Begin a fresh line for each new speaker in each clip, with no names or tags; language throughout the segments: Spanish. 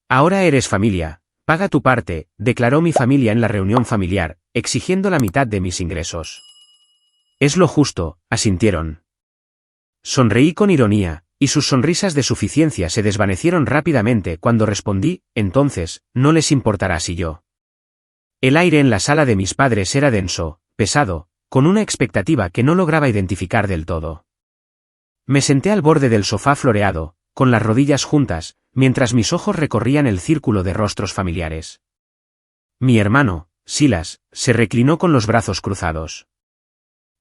Ahora eres familia, paga tu parte, declaró mi familia en la reunión familiar, exigiendo la mitad de mis ingresos. Es lo justo, asintieron. Sonreí con ironía, y sus sonrisas de suficiencia se desvanecieron rápidamente cuando respondí, entonces, no les importará si yo. El aire en la sala de mis padres era denso, pesado, con una expectativa que no lograba identificar del todo. Me senté al borde del sofá floreado, con las rodillas juntas, mientras mis ojos recorrían el círculo de rostros familiares. Mi hermano, Silas, se reclinó con los brazos cruzados.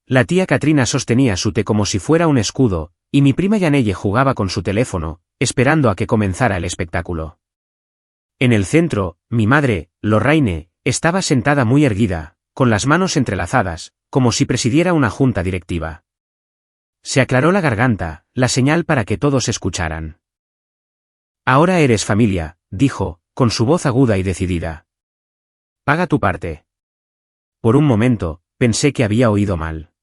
La tía Katrina sostenía su té como si fuera un escudo, y mi prima Yanelle jugaba con su teléfono, esperando a que comenzara el espectáculo. En el centro, mi madre, Lorraine, estaba sentada muy erguida, con las manos entrelazadas, como si presidiera una junta directiva. Se aclaró la garganta, la señal para que todos escucharan. Ahora eres familia, dijo, con su voz aguda y decidida. Paga tu parte. Por un momento, pensé que había oído mal.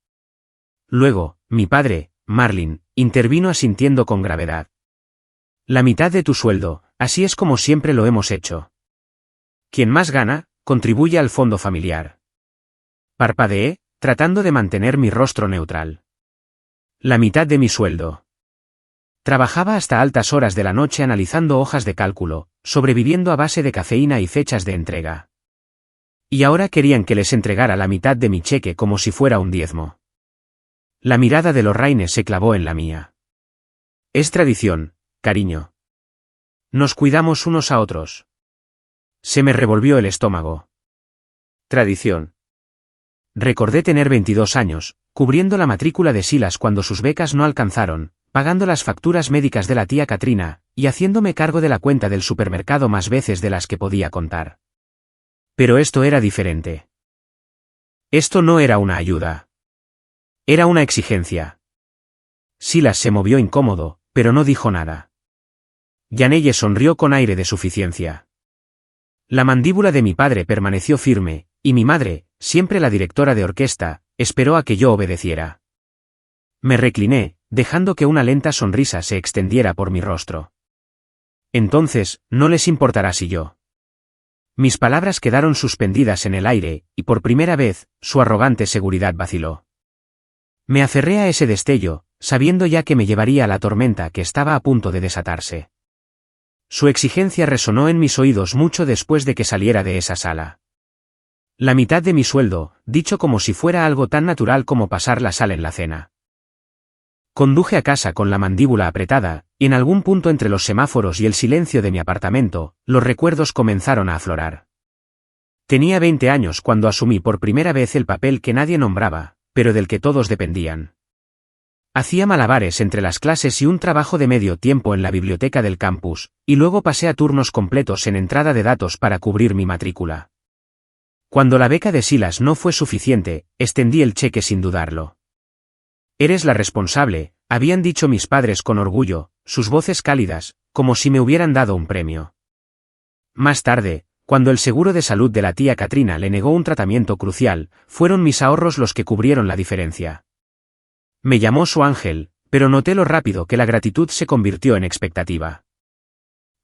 Luego, mi padre, Marlin, intervino asintiendo con gravedad. La mitad de tu sueldo, así es como siempre lo hemos hecho. Quien más gana, contribuye al fondo familiar. Parpadeé, tratando de mantener mi rostro neutral. La mitad de mi sueldo. Trabajaba hasta altas horas de la noche analizando hojas de cálculo, sobreviviendo a base de cafeína y fechas de entrega. Y ahora querían que les entregara la mitad de mi cheque como si fuera un diezmo. La mirada de Lorraine se clavó en la mía. Es tradición, cariño. Nos cuidamos unos a otros. Se me revolvió el estómago. Tradición. Recordé tener 22 años, cubriendo la matrícula de Silas cuando sus becas no alcanzaron, pagando las facturas médicas de la tía Katrina, y haciéndome cargo de la cuenta del supermercado más veces de las que podía contar. Pero esto era diferente. Esto no era una ayuda. Era una exigencia. Silas se movió incómodo, pero no dijo nada. Yanelle sonrió con aire de suficiencia. La mandíbula de mi padre permaneció firme, y mi madre, siempre la directora de orquesta, esperó a que yo obedeciera. Me recliné, dejando que una lenta sonrisa se extendiera por mi rostro. Entonces, no les importará si yo. Mis palabras quedaron suspendidas en el aire, y por primera vez, su arrogante seguridad vaciló. Me aferré a ese destello, sabiendo ya que me llevaría a la tormenta que estaba a punto de desatarse. Su exigencia resonó en mis oídos mucho después de que saliera de esa sala. La mitad de mi sueldo, dicho como si fuera algo tan natural como pasar la sal en la cena. Conduje a casa con la mandíbula apretada, y en algún punto entre los semáforos y el silencio de mi apartamento, los recuerdos comenzaron a aflorar. Tenía 20 años cuando asumí por primera vez el papel que nadie nombraba, pero del que todos dependían. Hacía malabares entre las clases y un trabajo de medio tiempo en la biblioteca del campus, y luego pasé a turnos completos en entrada de datos para cubrir mi matrícula. Cuando la beca de Silas no fue suficiente, extendí el cheque sin dudarlo. Eres la responsable, habían dicho mis padres con orgullo, sus voces cálidas, como si me hubieran dado un premio. Más tarde, cuando el seguro de salud de la tía Katrina le negó un tratamiento crucial, fueron mis ahorros los que cubrieron la diferencia. Me llamó su ángel, pero noté lo rápido que la gratitud se convirtió en expectativa.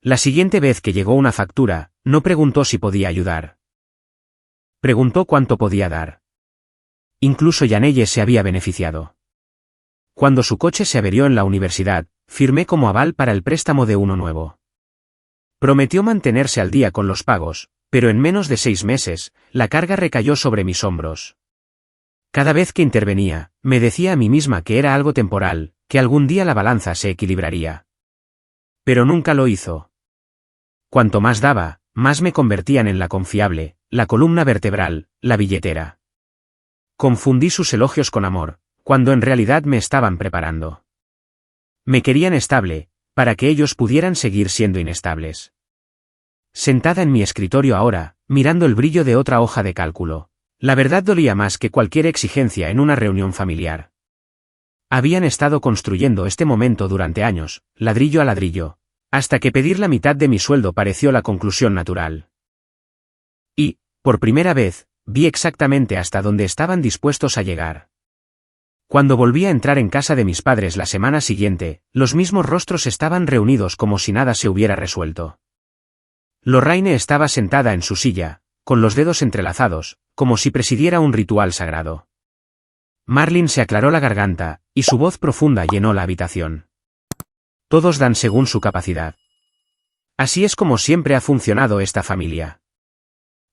La siguiente vez que llegó una factura, no preguntó si podía ayudar. Preguntó cuánto podía dar. Incluso Yanelle se había beneficiado. Cuando su coche se averió en la universidad, firmé como aval para el préstamo de uno nuevo. Prometió mantenerse al día con los pagos, pero en menos de 6 meses, la carga recayó sobre mis hombros. Cada vez que intervenía, me decía a mí misma que era algo temporal, que algún día la balanza se equilibraría. Pero nunca lo hizo. Cuanto más daba, más me convertían en la confiable, la columna vertebral, la billetera. Confundí sus elogios con amor, cuando en realidad me estaban preparando. Me querían estable, para que ellos pudieran seguir siendo inestables. Sentada en mi escritorio ahora, mirando el brillo de otra hoja de cálculo, la verdad dolía más que cualquier exigencia en una reunión familiar. Habían estado construyendo este momento durante años, ladrillo a ladrillo, hasta que pedir la mitad de mi sueldo pareció la conclusión natural. Y, por primera vez, vi exactamente hasta dónde estaban dispuestos a llegar. Cuando volví a entrar en casa de mis padres la semana siguiente, los mismos rostros estaban reunidos como si nada se hubiera resuelto. Lorraine estaba sentada en su silla, con los dedos entrelazados, como si presidiera un ritual sagrado. Marlin se aclaró la garganta, y su voz profunda llenó la habitación. Todos dan según su capacidad. Así es como siempre ha funcionado esta familia.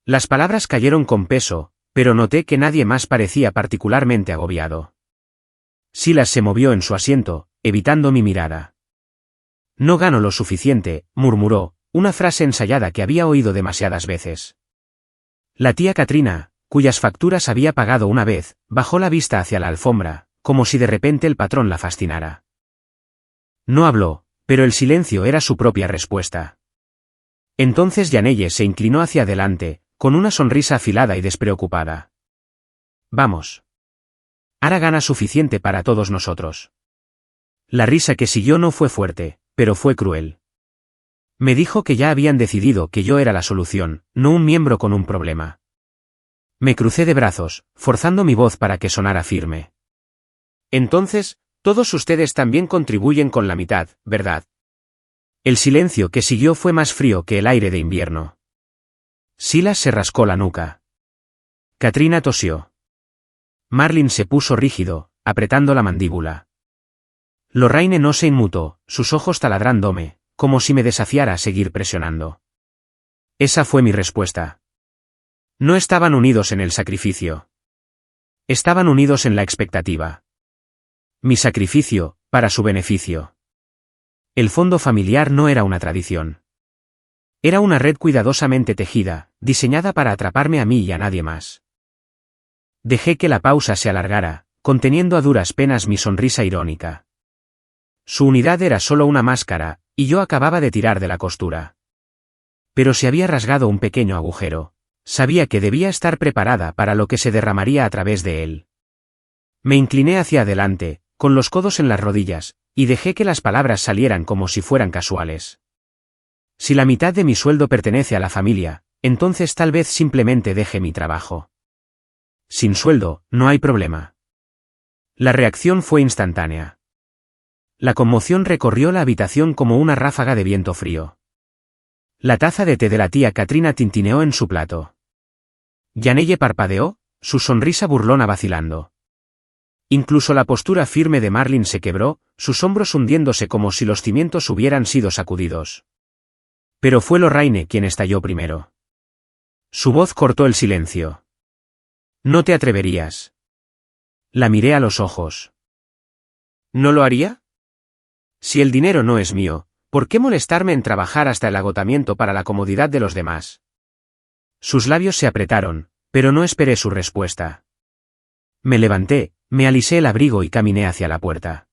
Las palabras cayeron con peso, pero noté que nadie más parecía particularmente agobiado. Silas se movió en su asiento, evitando mi mirada. No gano lo suficiente, murmuró, una frase ensayada que había oído demasiadas veces. La tía Katrina, cuyas facturas había pagado una vez, bajó la vista hacia la alfombra, como si de repente el patrón la fascinara. No habló, pero el silencio era su propia respuesta. Entonces Yanelle se inclinó hacia adelante, con una sonrisa afilada y despreocupada. Vamos. Hará gana suficiente para todos nosotros. La risa que siguió no fue fuerte, pero fue cruel. Me dijo que ya habían decidido que yo era la solución, no un miembro con un problema. Me crucé de brazos, forzando mi voz para que sonara firme. Entonces, todos ustedes también contribuyen con la mitad, ¿verdad? El silencio que siguió fue más frío que el aire de invierno. Silas se rascó la nuca. Katrina tosió. Marlin se puso rígido, apretando la mandíbula. Lorraine no se inmutó, sus ojos taladrándome, como si me desafiara a seguir presionando. Esa fue mi respuesta. No estaban unidos en el sacrificio. Estaban unidos en la expectativa. Mi sacrificio, para su beneficio. El fondo familiar no era una tradición. Era una red cuidadosamente tejida, diseñada para atraparme a mí y a nadie más. Dejé que la pausa se alargara, conteniendo a duras penas mi sonrisa irónica. Su unidad era solo una máscara, y yo acababa de tirar de la costura. Pero se había rasgado un pequeño agujero. Sabía que debía estar preparada para lo que se derramaría a través de él. Me incliné hacia adelante, con los codos en las rodillas, y dejé que las palabras salieran como si fueran casuales. Si la mitad de mi sueldo pertenece a la familia, entonces tal vez simplemente deje mi trabajo. Sin sueldo, no hay problema. La reacción fue instantánea. La conmoción recorrió la habitación como una ráfaga de viento frío. La taza de té de la tía Katrina tintineó en su plato. Yanelle parpadeó, su sonrisa burlona vacilando. Incluso la postura firme de Marlin se quebró, sus hombros hundiéndose como si los cimientos hubieran sido sacudidos. Pero fue Lorraine quien estalló primero. Su voz cortó el silencio. No te atreverías. La miré a los ojos. ¿No lo haría? Si el dinero no es mío, ¿por qué molestarme en trabajar hasta el agotamiento para la comodidad de los demás? Sus labios se apretaron, pero no esperé su respuesta. Me levanté, me alisé el abrigo y caminé hacia la puerta.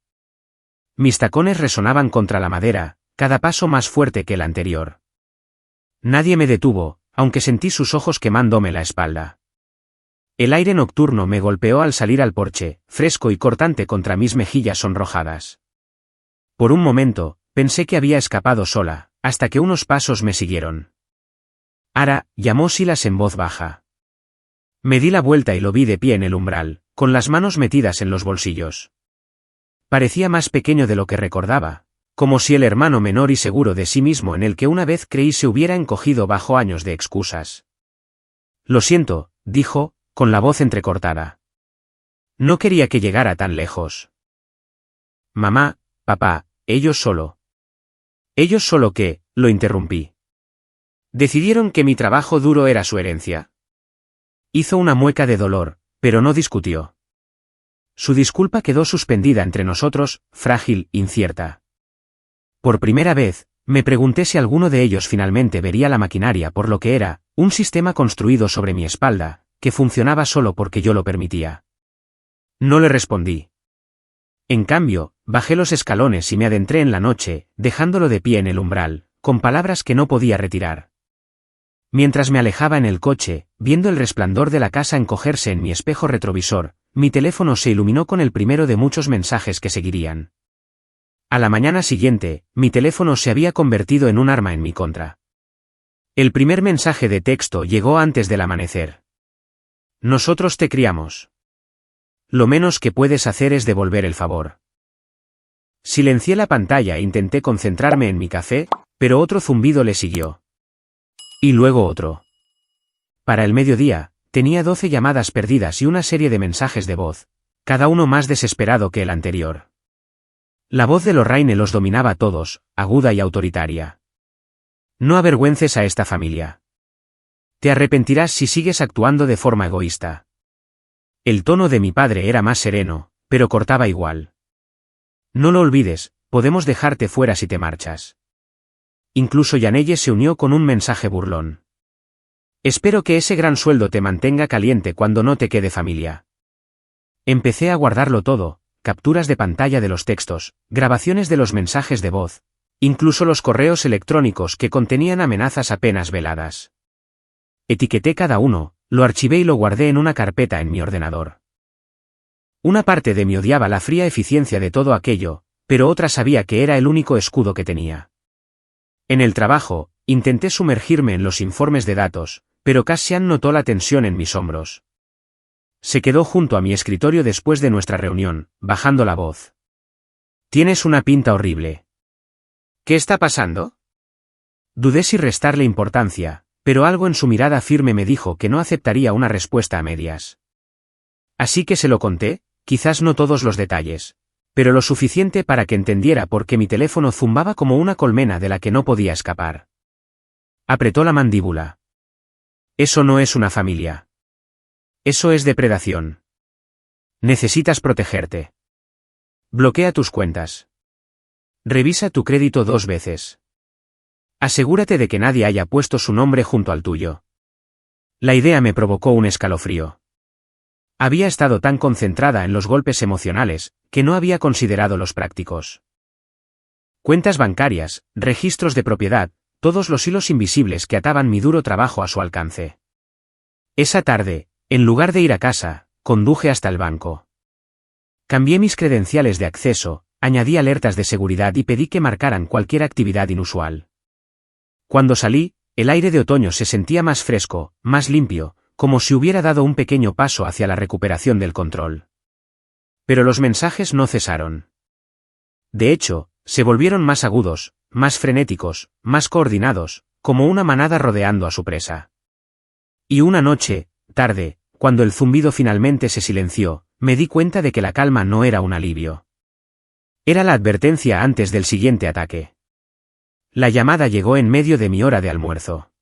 Mis tacones resonaban contra la madera, cada paso más fuerte que el anterior. Nadie me detuvo, aunque sentí sus ojos quemándome la espalda. El aire nocturno me golpeó al salir al porche, fresco y cortante contra mis mejillas sonrojadas. Por un momento, pensé que había escapado sola, hasta que unos pasos me siguieron. Ara, llamó Silas en voz baja. Me di la vuelta y lo vi de pie en el umbral, con las manos metidas en los bolsillos. Parecía más pequeño de lo que recordaba, como si el hermano menor y seguro de sí mismo en el que una vez creí se hubiera encogido bajo años de excusas. Lo siento, dijo, con la voz entrecortada. No quería que llegara tan lejos. Mamá, papá, ellos solo. Ellos solo qué, lo interrumpí. Decidieron que mi trabajo duro era su herencia. Hizo una mueca de dolor, pero no discutió. Su disculpa quedó suspendida entre nosotros, frágil, incierta. Por primera vez, me pregunté si alguno de ellos finalmente vería la maquinaria por lo que era, un sistema construido sobre mi espalda, que funcionaba solo porque yo lo permitía. No le respondí. En cambio, bajé los escalones y me adentré en la noche, dejándolo de pie en el umbral, con palabras que no podía retirar. Mientras me alejaba en el coche, viendo el resplandor de la casa encogerse en mi espejo retrovisor, mi teléfono se iluminó con el primero de muchos mensajes que seguirían. A la mañana siguiente, mi teléfono se había convertido en un arma en mi contra. El primer mensaje de texto llegó antes del amanecer. Nosotros te criamos. Lo menos que puedes hacer es devolver el favor. Silencié la pantalla e intenté concentrarme en mi café, pero otro zumbido le siguió. Y luego otro. Para el mediodía, tenía 12 llamadas perdidas y una serie de mensajes de voz, cada uno más desesperado que el anterior. La voz de Lorraine los dominaba a todos, aguda y autoritaria. No avergüences a esta familia. Te arrepentirás si sigues actuando de forma egoísta. El tono de mi padre era más sereno, pero cortaba igual. No lo olvides, podemos dejarte fuera si te marchas. Incluso Yanelle se unió con un mensaje burlón. Espero que ese gran sueldo te mantenga caliente cuando no te quede familia. Empecé a guardarlo todo, capturas de pantalla de los textos, grabaciones de los mensajes de voz, incluso los correos electrónicos que contenían amenazas apenas veladas. Etiqueté cada uno, lo archivé y lo guardé en una carpeta en mi ordenador. Una parte de mí odiaba la fría eficiencia de todo aquello, pero otra sabía que era el único escudo que tenía. En el trabajo, intenté sumergirme en los informes de datos, pero Cassian notó la tensión en mis hombros. Se quedó junto a mi escritorio después de nuestra reunión, bajando la voz. Tienes una pinta horrible. ¿Qué está pasando? Dudé si restarle importancia, pero algo en su mirada firme me dijo que no aceptaría una respuesta a medias. Así que se lo conté, quizás no todos los detalles, pero lo suficiente para que entendiera por qué mi teléfono zumbaba como una colmena de la que no podía escapar. Apretó la mandíbula. Eso no es una familia. Eso es depredación. Necesitas protegerte. Bloquea tus cuentas. Revisa tu crédito 2 veces. Asegúrate de que nadie haya puesto su nombre junto al tuyo. La idea me provocó un escalofrío. Había estado tan concentrada en los golpes emocionales, que no había considerado los prácticos. Cuentas bancarias, registros de propiedad, todos los hilos invisibles que ataban mi duro trabajo a su alcance. Esa tarde, en lugar de ir a casa, conduje hasta el banco. Cambié mis credenciales de acceso, añadí alertas de seguridad y pedí que marcaran cualquier actividad inusual. Cuando salí, el aire de otoño se sentía más fresco, más limpio, como si hubiera dado un pequeño paso hacia la recuperación del control. Pero los mensajes no cesaron. De hecho, se volvieron más agudos, más frenéticos, más coordinados, como una manada rodeando a su presa. Y una noche, tarde, cuando el zumbido finalmente se silenció, me di cuenta de que la calma no era un alivio. Era la advertencia antes del siguiente ataque. La llamada llegó en medio de mi hora de almuerzo.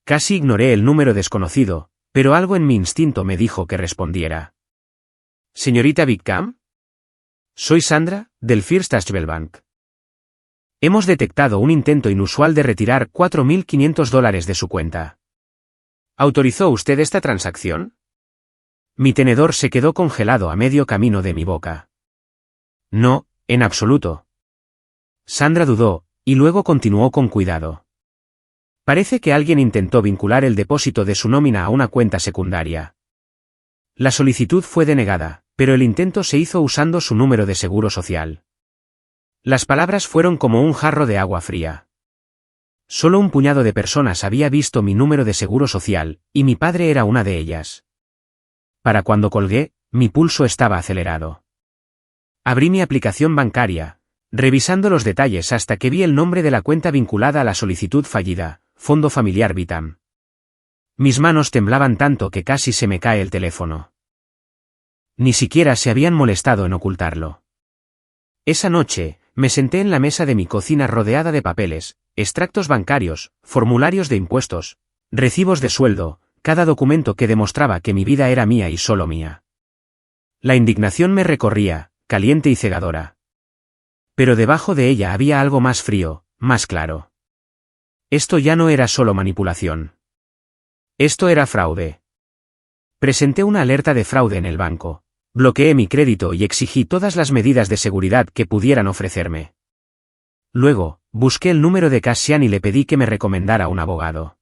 Casi ignoré el número desconocido, pero algo en mi instinto me dijo que respondiera. ¿Señorita Bickham? Soy Sandra, del First National Bank. Hemos detectado un intento inusual de retirar $4.500 de su cuenta. ¿Autorizó usted esta transacción? Mi tenedor se quedó congelado a medio camino de mi boca. No, en absoluto. Sandra dudó, y luego continuó con cuidado. Parece que alguien intentó vincular el depósito de su nómina a una cuenta secundaria. La solicitud fue denegada, pero el intento se hizo usando su número de seguro social. Las palabras fueron como un jarro de agua fría. Solo un puñado de personas había visto mi número de seguro social, y mi padre era una de ellas. Para cuando colgué, mi pulso estaba acelerado. Abrí mi aplicación bancaria, revisando los detalles hasta que vi el nombre de la cuenta vinculada a la solicitud fallida, Fondo Familiar Vitam. Mis manos temblaban tanto que casi se me cae el teléfono. Ni siquiera se habían molestado en ocultarlo. Esa noche, me senté en la mesa de mi cocina rodeada de papeles, extractos bancarios, formularios de impuestos, recibos de sueldo, cada documento que demostraba que mi vida era mía y solo mía. La indignación me recorría, caliente y cegadora. Pero debajo de ella había algo más frío, más claro. Esto ya no era solo manipulación. Esto era fraude. Presenté una alerta de fraude en el banco, bloqueé mi crédito y exigí todas las medidas de seguridad que pudieran ofrecerme. Luego, busqué el número de Cassian y le pedí que me recomendara un abogado.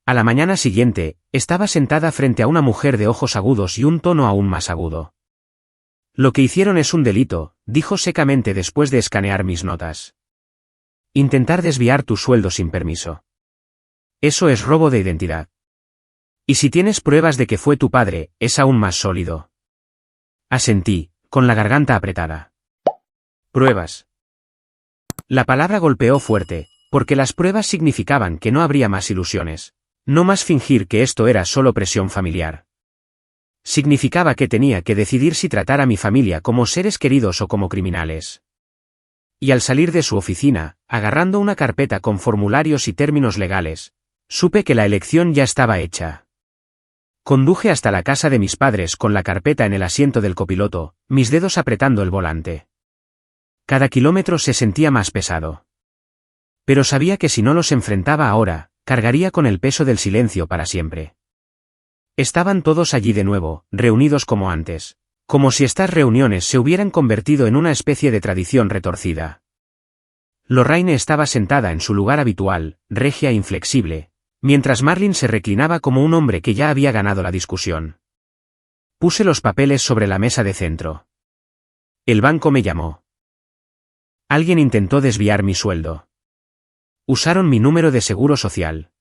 A la mañana siguiente, estaba sentada frente a una mujer de ojos agudos y un tono aún más agudo. Lo que hicieron es un delito, dijo secamente después de escanear mis notas. Intentar desviar tu sueldo sin permiso. Eso es robo de identidad. Y si tienes pruebas de que fue tu padre, es aún más sólido. Asentí, con la garganta apretada. Pruebas. La palabra golpeó fuerte, porque las pruebas significaban que no habría más ilusiones. No más fingir que esto era solo presión familiar. Significaba que tenía que decidir si tratar a mi familia como seres queridos o como criminales. Y al salir de su oficina, agarrando una carpeta con formularios y términos legales, supe que la elección ya estaba hecha. Conduje hasta la casa de mis padres con la carpeta en el asiento del copiloto, mis dedos apretando el volante. Cada kilómetro se sentía más pesado. Pero sabía que si no los enfrentaba ahora, cargaría con el peso del silencio para siempre. Estaban todos allí de nuevo, reunidos como antes, como si estas reuniones se hubieran convertido en una especie de tradición retorcida. Lorraine estaba sentada en su lugar habitual, regia e inflexible, mientras Marlin se reclinaba como un hombre que ya había ganado la discusión. Puse los papeles sobre la mesa de centro. El banco me llamó. Alguien intentó desviar mi sueldo. Usaron mi número de seguro social.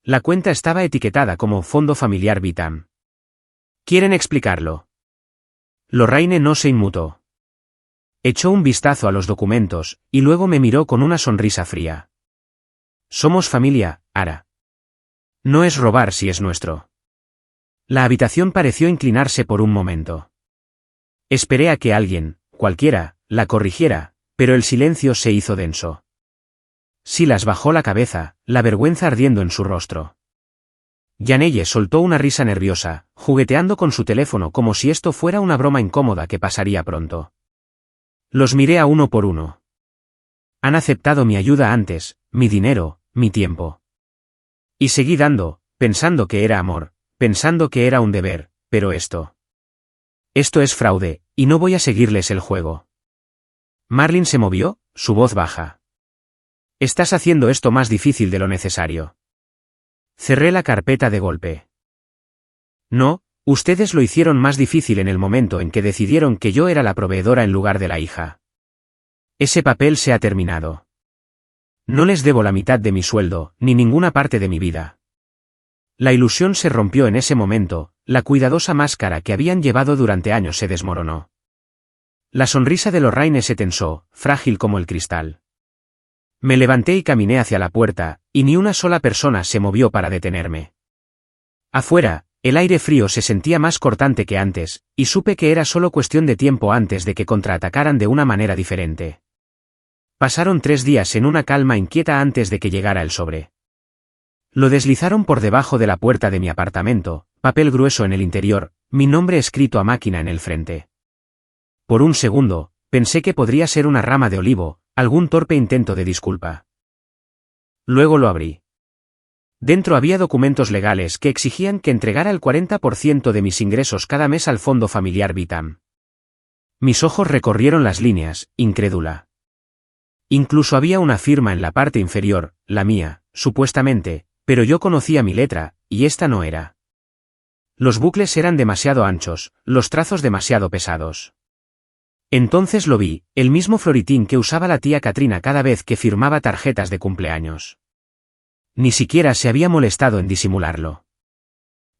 La cuenta estaba etiquetada como Fondo Familiar Vitam. ¿Quieren explicarlo? Lorraine no se inmutó. Echó un vistazo a los documentos, y luego me miró con una sonrisa fría. Somos familia, Ara. No es robar si es nuestro. La habitación pareció inclinarse por un momento. Esperé a que alguien, cualquiera, la corrigiera, pero el silencio se hizo denso. Silas bajó la cabeza, la vergüenza ardiendo en su rostro. Janelle soltó una risa nerviosa, jugueteando con su teléfono como si esto fuera una broma incómoda que pasaría pronto. Los miré a uno por uno. Han aceptado mi ayuda antes, mi dinero, mi tiempo. Y seguí dando, pensando que era amor, pensando que era un deber, pero esto es fraude, y no voy a seguirles el juego. Marlin se movió, su voz baja. Estás haciendo esto más difícil de lo necesario. Cerré la carpeta de golpe. No, ustedes lo hicieron más difícil en el momento en que decidieron que yo era la proveedora en lugar de la hija. Ese papel se ha terminado. No les debo la mitad de mi sueldo, ni ninguna parte de mi vida. La ilusión se rompió en ese momento, la cuidadosa máscara que habían llevado durante años se desmoronó. La sonrisa de Lorraine se tensó, frágil como el cristal. Me levanté y caminé hacia la puerta, y ni una sola persona se movió para detenerme. Afuera, el aire frío se sentía más cortante que antes, y supe que era solo cuestión de tiempo antes de que contraatacaran de una manera diferente. Pasaron 3 días en una calma inquieta antes de que llegara el sobre. Lo deslizaron por debajo de la puerta de mi apartamento, papel grueso en el interior, mi nombre escrito a máquina en el frente. Por un segundo, pensé que podría ser una rama de olivo, algún torpe intento de disculpa. Luego lo abrí. Dentro había documentos legales que exigían que entregara el 40% de mis ingresos cada mes al Fondo Familiar Vitam. Mis ojos recorrieron las líneas, incrédula. Incluso había una firma en la parte inferior, la mía, supuestamente, pero yo conocía mi letra, y esta no era. Los bucles eran demasiado anchos, los trazos demasiado pesados. Entonces lo vi, el mismo floritín que usaba la tía Katrina cada vez que firmaba tarjetas de cumpleaños. Ni siquiera se había molestado en disimularlo.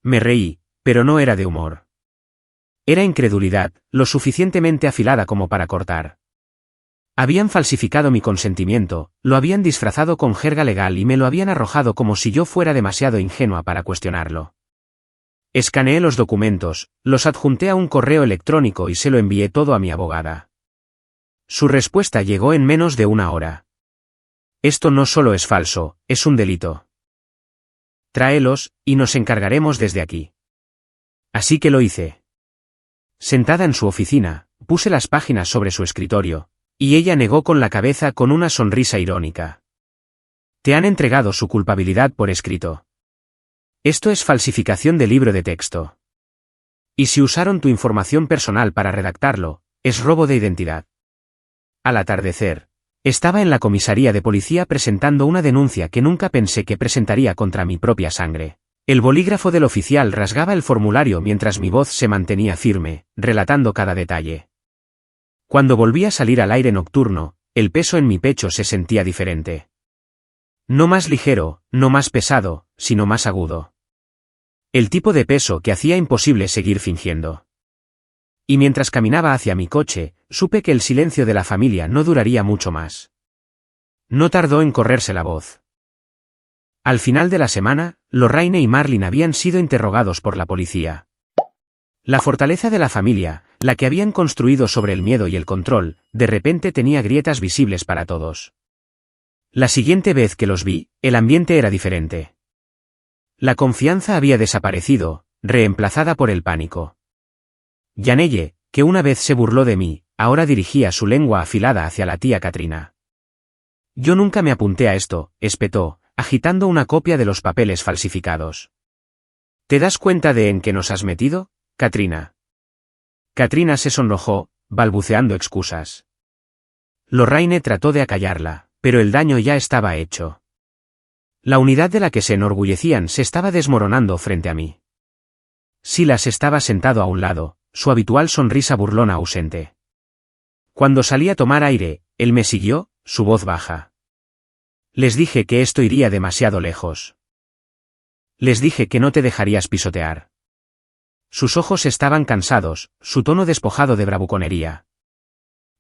Me reí, pero no era de humor. Era incredulidad, lo suficientemente afilada como para cortar. Habían falsificado mi consentimiento, lo habían disfrazado con jerga legal y me lo habían arrojado como si yo fuera demasiado ingenua para cuestionarlo. Escaneé los documentos, los adjunté a un correo electrónico y se lo envié todo a mi abogada. Su respuesta llegó en menos de 1 hora. Esto no solo es falso, es un delito. Tráelos, y nos encargaremos desde aquí. Así que lo hice. Sentada en su oficina, puse las páginas sobre su escritorio, y ella negó con la cabeza con una sonrisa irónica. Te han entregado su culpabilidad por escrito. Esto es falsificación de libro de texto. Y si usaron tu información personal para redactarlo, es robo de identidad. Al atardecer, estaba en la comisaría de policía presentando una denuncia que nunca pensé que presentaría contra mi propia sangre. El bolígrafo del oficial rasgaba el formulario mientras mi voz se mantenía firme, relatando cada detalle. Cuando volví a salir al aire nocturno, el peso en mi pecho se sentía diferente. No más ligero, no más pesado, sino más agudo. El tipo de peso que hacía imposible seguir fingiendo. Y mientras caminaba hacia mi coche, supe que el silencio de la familia no duraría mucho más. No tardó en correrse la voz. Al final de la semana, Lorraine y Marlin habían sido interrogados por la policía. La fortaleza de la familia, la que habían construido sobre el miedo y el control, de repente tenía grietas visibles para todos. La siguiente vez que los vi, el ambiente era diferente. La confianza había desaparecido, reemplazada por el pánico. Janelle, que una vez se burló de mí, ahora dirigía su lengua afilada hacia la tía Katrina. Yo nunca me apunté a esto, espetó, agitando una copia de los papeles falsificados. ¿Te das cuenta de en qué nos has metido, Katrina? Katrina se sonrojó, balbuceando excusas. Lorraine trató de acallarla, pero el daño ya estaba hecho. La unidad de la que se enorgullecían se estaba desmoronando frente a mí. Silas estaba sentado a un lado, su habitual sonrisa burlona ausente. Cuando salí a tomar aire, él me siguió, su voz baja. Les dije que esto iría demasiado lejos. Les dije que no te dejarías pisotear. Sus ojos estaban cansados, su tono despojado de bravuconería.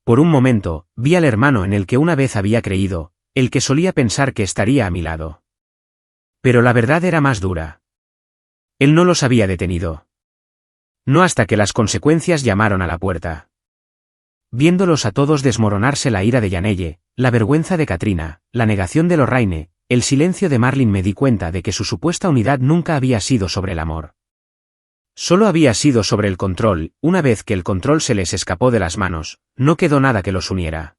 Por un momento, vi al hermano en el que una vez había creído, el que solía pensar que estaría a mi lado. Pero la verdad era más dura. Él no los había detenido. No hasta que las consecuencias llamaron a la puerta. Viéndolos a todos desmoronarse, la ira de Janelle, la vergüenza de Katrina, la negación de Lorraine, el silencio de Marlin, me di cuenta de que su supuesta unidad nunca había sido sobre el amor. Solo había sido sobre el control. Una vez que el control se les escapó de las manos, no quedó nada que los uniera.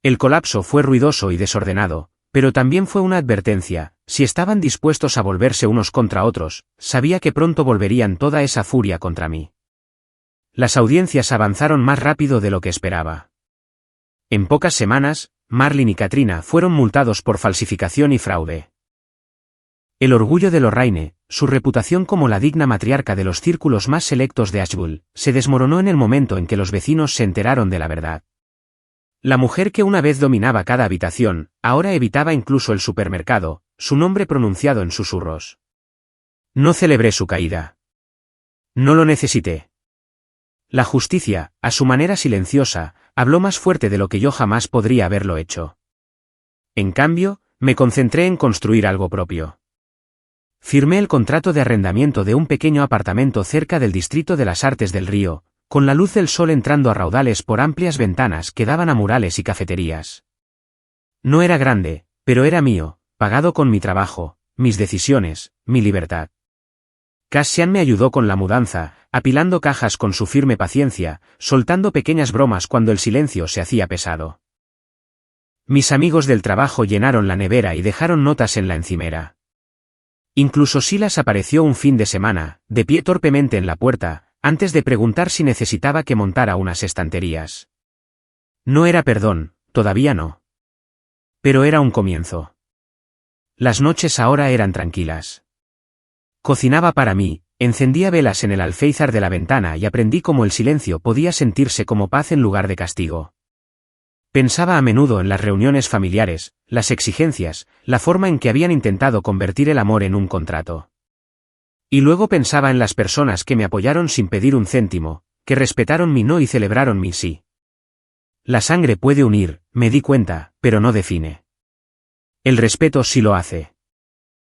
El colapso fue ruidoso y desordenado, pero también fue una advertencia. Si estaban dispuestos a volverse unos contra otros, sabía que pronto volverían toda esa furia contra mí. Las audiencias avanzaron más rápido de lo que esperaba. En pocas semanas, Marlin y Katrina fueron multados por falsificación y fraude. El orgullo de Lorraine, su reputación como la digna matriarca de los círculos más selectos de Ashbury, se desmoronó en el momento en que los vecinos se enteraron de la verdad. La mujer que una vez dominaba cada habitación, ahora evitaba incluso el supermercado, su nombre pronunciado en susurros. No celebré su caída. No lo necesité. La justicia, a su manera silenciosa, habló más fuerte de lo que yo jamás podría haberlo hecho. En cambio, me concentré en construir algo propio. Firmé el contrato de arrendamiento de un pequeño apartamento cerca del distrito de las Artes del Río, con la luz del sol entrando a raudales por amplias ventanas que daban a murales y cafeterías. No era grande, pero era mío, pagado con mi trabajo, mis decisiones, mi libertad. Cassian me ayudó con la mudanza, apilando cajas con su firme paciencia, soltando pequeñas bromas cuando el silencio se hacía pesado. Mis amigos del trabajo llenaron la nevera y dejaron notas en la encimera. Incluso Silas apareció un fin de semana, de pie torpemente en la puerta, antes de preguntar si necesitaba que montara unas estanterías. No era perdón, todavía no. Pero era un comienzo. Las noches ahora eran tranquilas. Cocinaba para mí, encendía velas en el alféizar de la ventana y aprendí cómo el silencio podía sentirse como paz en lugar de castigo. Pensaba a menudo en las reuniones familiares, las exigencias, la forma en que habían intentado convertir el amor en un contrato. Y luego pensaba en las personas que me apoyaron sin pedir un céntimo, que respetaron mi no y celebraron mi sí. La sangre puede unir, me di cuenta, pero no define. El respeto sí lo hace.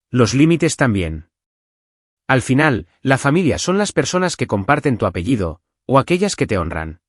Los límites también. Al final, la familia son las personas que comparten tu apellido, o aquellas que te honran.